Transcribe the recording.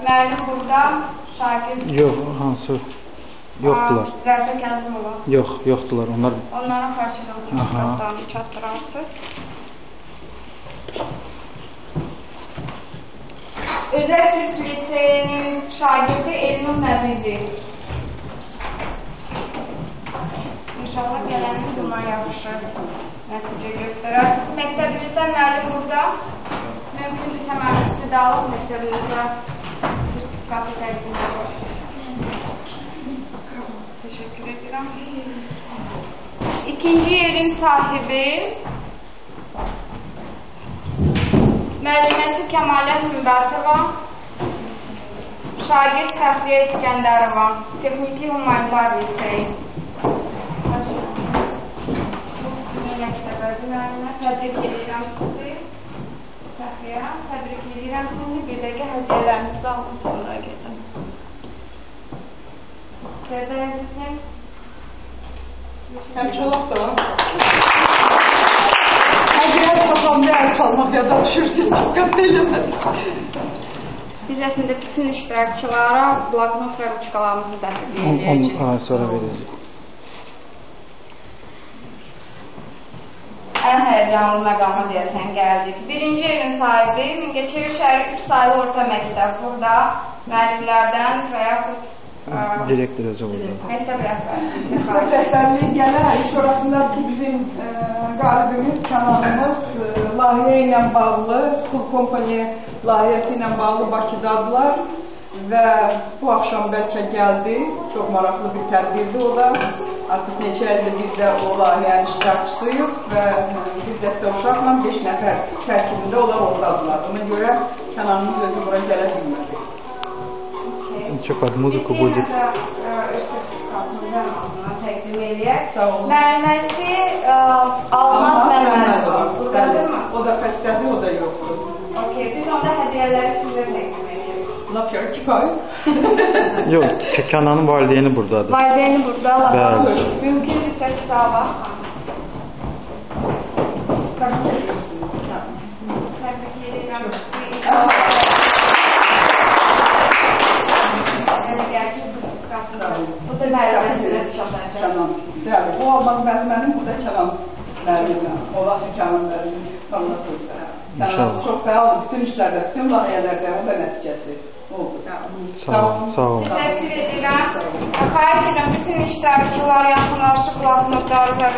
Müəllim burada, şagird... Yox, hansı? Yoxdular. Zərfə Kazım olan. Yox, yoxdular. Onlara qarşılığınızı kitablarını çatdırarsınız. Özəl Türk Liseyinin şagirdi Elnur Nəbidir. İnşallah gələnimiz bundan yaxşı nəticə göstərər. Məktəbinizdə müəllim burada. Mümkündürsə mənim istidalıq məktəbinizdə sertifikatı təqdim edir. Teşekkür ederim. İkinci yerin sahibi müəlliməsi Kəmalə Hümbətova, şagird Fəxriyə İskəndərova, Texniki Humanitar Liseyi. Təbrik edirəm sizi. Fəxriyə, təbrik edirəm sizi. Bir dəqiqə hədiyyələrinizi alın, sonra gedin. Sizə əzizim. Həm çalaq da var. Həqiqət çapamda əl çalmaq yada düşürsün, diqqət eləmədim. Biz əslində bütün iştirakçılara bloknot və ruçkalarımızı təhvil edəcəyik. Onu sonra verəcək. Ən həyəcanlı məqama deyəsən gəldik. Birinci yerin sahibi Mingəçevir şəhəri 3 sayılı orta məktəb. Burada müəllimlərdən və yaxud direktor özü oldu. Məktəb rəhbərliyi. Məktəb rəhbərliyi gələr, iş orasında bizim qalibimiz, kanalımız layihə ilə bağlı, School Company layihəsi ilə bağlı Bakıdadılar və bu axşam bəlkə gəldi. Çox maraqlı bir tədbirdir o da. Artıq neçə ildir biz də o layihənin iştirakçısıyıq və bir dəstə uşaqla 5 nəfər tərkibində onlar oradadılar. Ona görə kanalımız özü bura gələ bilmədi. Çok az müzik bu cik. Təqdim eləyək. Sağ olun. Müəlliməsi Almaz Məhəmmədova. Buradadır mı? O da xəstədir, o da yoxdur. Okey, biz onda hədiyyələri sizə təqdim edirik. Lap yarı kifayı. Yok, Kekana'nın valideyni buradadır. Valideyni burada, Bəli. mümkündürsə sağ bax. Təbrik edirəm. Bu da müəlliməsindən çatacaq. Bəli, bu olmaz mənim burada Kənan müəllimlə, olası Kənan müəllim anlatırsa. Kənan çox fəaldır, bütün işlərdə, bütün layihələrdə, o da nəticəsi oldu. Sağ olun, sağ olun. Təşəkkür edirəm. Xahiş edirəm, bütün iştirakçılar yaxınlaşıb bloknotları və